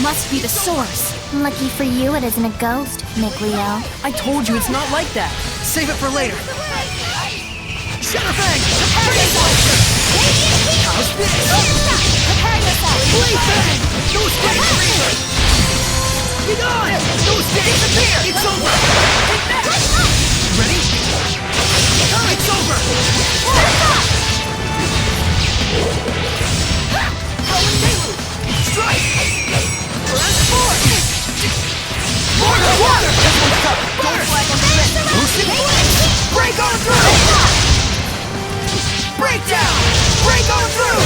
must be the source. Lucky for you, it isn't a ghost, Mikleo. I told you it's not like that. Save it for later. Shadowfang! Prepare yourself! How's this? Prepare yourself! Blade-Fang! No escape! Be gone! No escape! Disappear! It's over! Take that! Ready? It's over! Strike! Transform! More water! Don't flag on the fence! Lucid Blitz! Break on through! Breakdown! Break on through!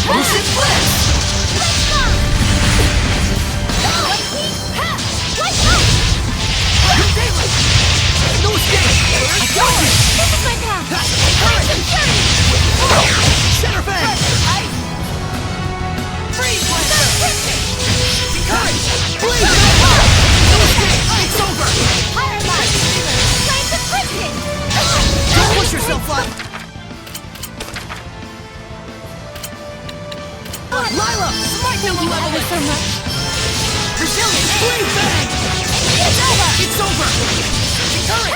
Lucid Blitz! No escape! I got you! This is my path! Shadowfang! Freeze Blaster! Cut! Bleed! No escape! It's over! Fire Light! Flames of Crimson! Don't push yourself up! Lila! Smart thank you ever so much! Brazilian! Blade Bang! It's over! It's over! Current!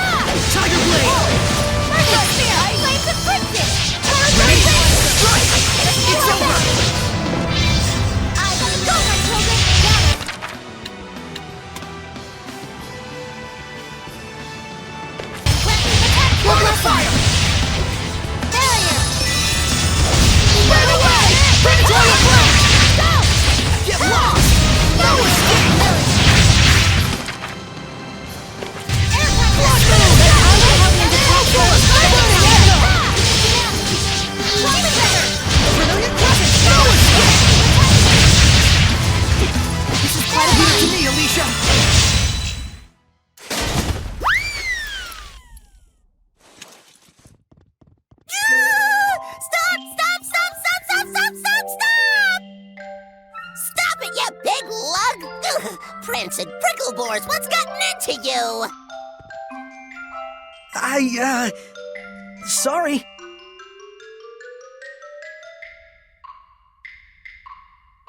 Tiger Blade! Murder Spear! Flames of Crimson! Ready? Strike! It's over! I gotta go, my children! Got it! Wall of fire! Barrier! Right away! Predatory blade! Go! Get lost! No escape! Blood move! Brilliant crushing! No escape! This is quite a bit to me, Alicia! Stop it, you big lug! Prince and Pricklebores, what's gotten into you? Sorry.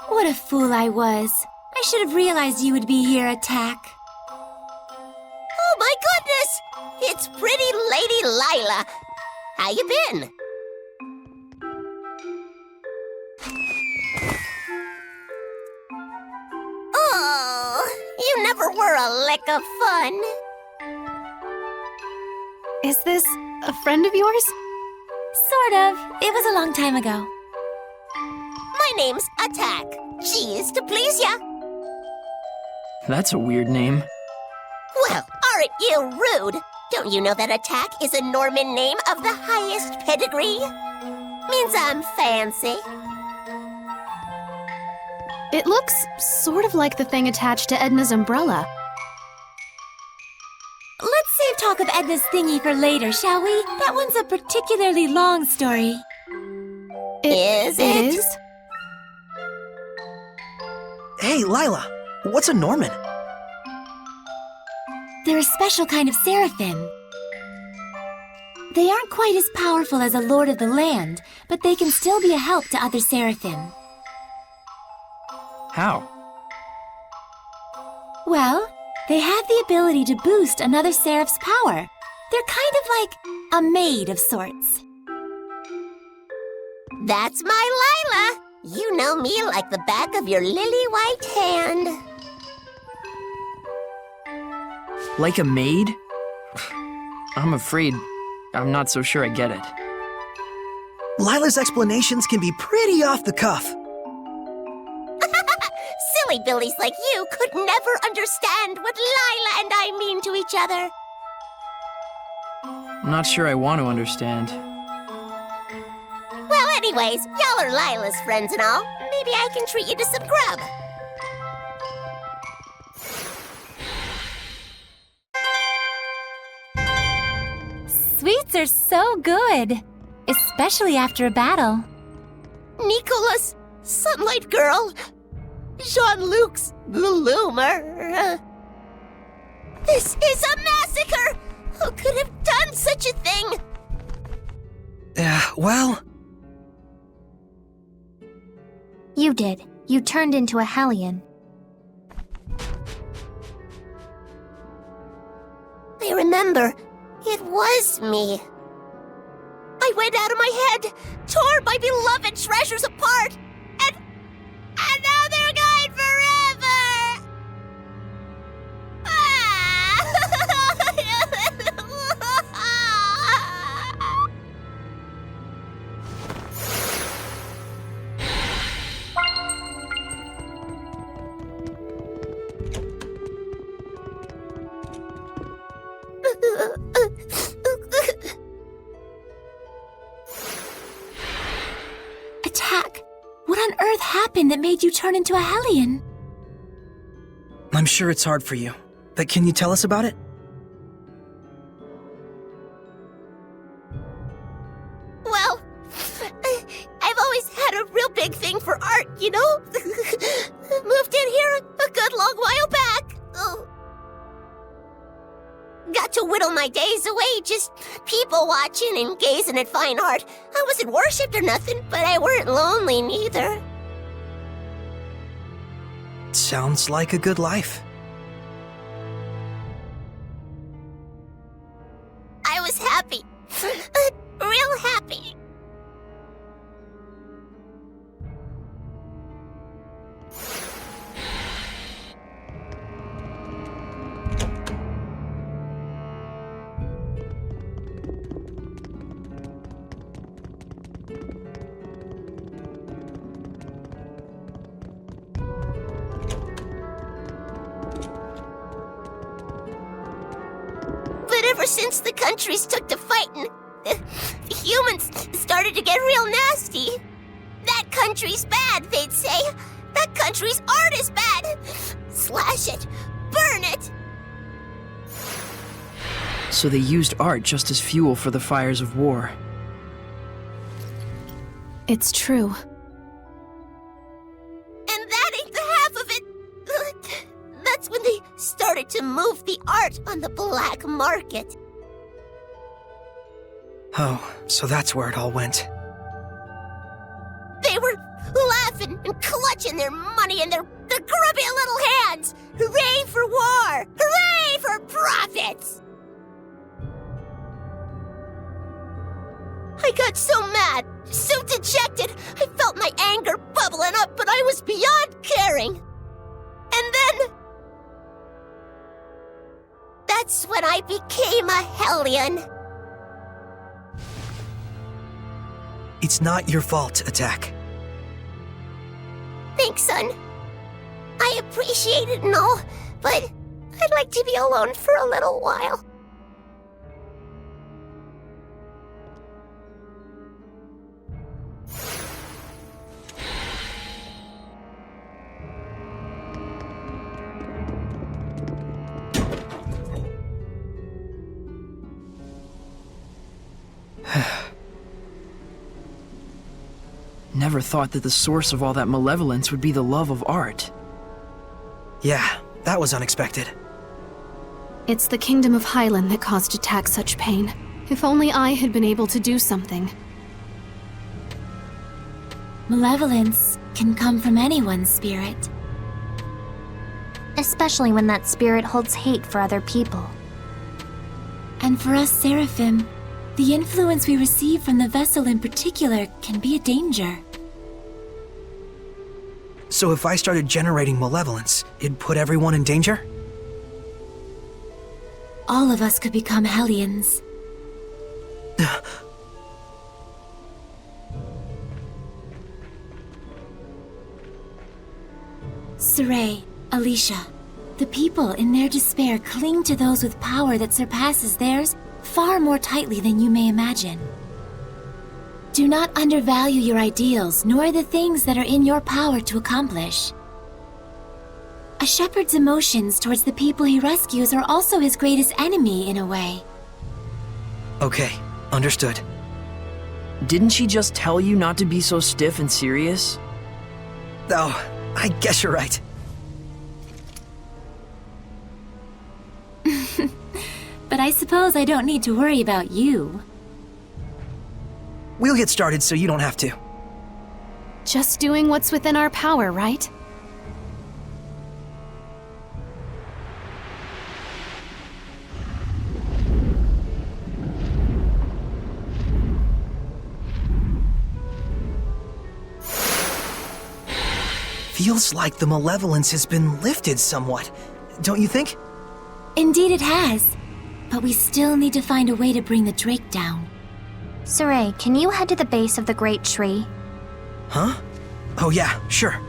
What a fool I was. I should have realized you would be here, Attack. Oh my goodness! It's pretty Lady Lila. How you been? Oh, you never were a lick of fun. Is this a friend of yours? Sort of. It was a long time ago. My name's Attack. G is to please ya. That's a weird name. Well, aren't you rude? Don't you know that Attack is a Norman name of the highest pedigree? Means I'm fancy. It looks sort of like the thing attached to Edna's umbrella. Let's save talk of Edna's thingy for later, shall we? That one's a particularly long story. Is It it? is? Hey, Lila, what's a Norman? They're a special kind of seraphim. They aren't quite as powerful as a lord of the land, but they can still be a help to other seraphim. How? Well, they have the ability to boost another seraph's power. They're kind of like a maid of sorts. That's my Lila. You know me like the back of your lily-white hand. Like a maid? I'm afraid I'm not so sure I get it. Lila's explanations can be pretty off the cuff. Silly billies like you could never understand what Lila and I mean to each other. I'm not sure I want to understand. Well, anyways, y'all are Lila's friends and all. Maybe I can treat you to some grub. Sweets are so good, especially after a battle. Nicholas, Sunlight Girl, Jean-Luc's Bloomer. This is a massacre! Who could have done such a thing? Well... You did. You turned into a Hellion. I remember. It was me. I went out of my head, tore my beloved treasures apart, and now they're gone forever! Attack! What on earth happened that made you turn into a Hellion? I'm sure it's hard for you, but can you tell us about it? Well, I've always had a real big thing for art, you know? Moved in here a good long while back. Oh. Got to whittle my days away just people watching and gazing at fine art. I wasn't worshipped or nothing, but I weren't lonely neither. Sounds like a good life. I was happy. Real happy. But ever since the countries took to fighting, the humans started to get real nasty. That country's bad, they'd say. That country's art is bad. Slash it. Burn it. So they used art just as fuel for the fires of war. It's true. And that ain't the half of it. That's when they started to move the art on the black market. Oh, so that's where it all went. They were laughing and clutching their money in their grubby little hands. Hooray for war! Hooray for profits! I got so mad, so dejected, I felt my anger bubbling up, but I was beyond caring. And then... that's when I became a Hellion. It's not your fault, Attack. Thanks, son. I appreciate it and all, but I'd like to be alone for a little while. Never thought that the source of all that malevolence would be the love of art. Yeah, that was unexpected. It's the Kingdom of Highland that caused Attack such pain. If only I had been able to do something. Malevolence can come from anyone's spirit. Especially when that spirit holds hate for other people. And for us Seraphim, the influence we receive from the vessel in particular can be a danger. So if I started generating malevolence, it'd put everyone in danger? All of us could become Hellions. Saray, Alicia, the people in their despair cling to those with power that surpasses theirs far more tightly than you may imagine. Do not undervalue your ideals, nor the things that are in your power to accomplish. A shepherd's emotions towards the people he rescues are also his greatest enemy, in a way. Okay, understood. Didn't she just tell you not to be so stiff and serious? Oh, I guess you're right. But I suppose I don't need to worry about you. We'll get started so you don't have to. Just doing what's within our power, right? Feels like the malevolence has been lifted somewhat, don't you think? Indeed it has. But we still need to find a way to bring the Drake down. Saray, can you head to the base of the great tree? Huh? Oh yeah, sure.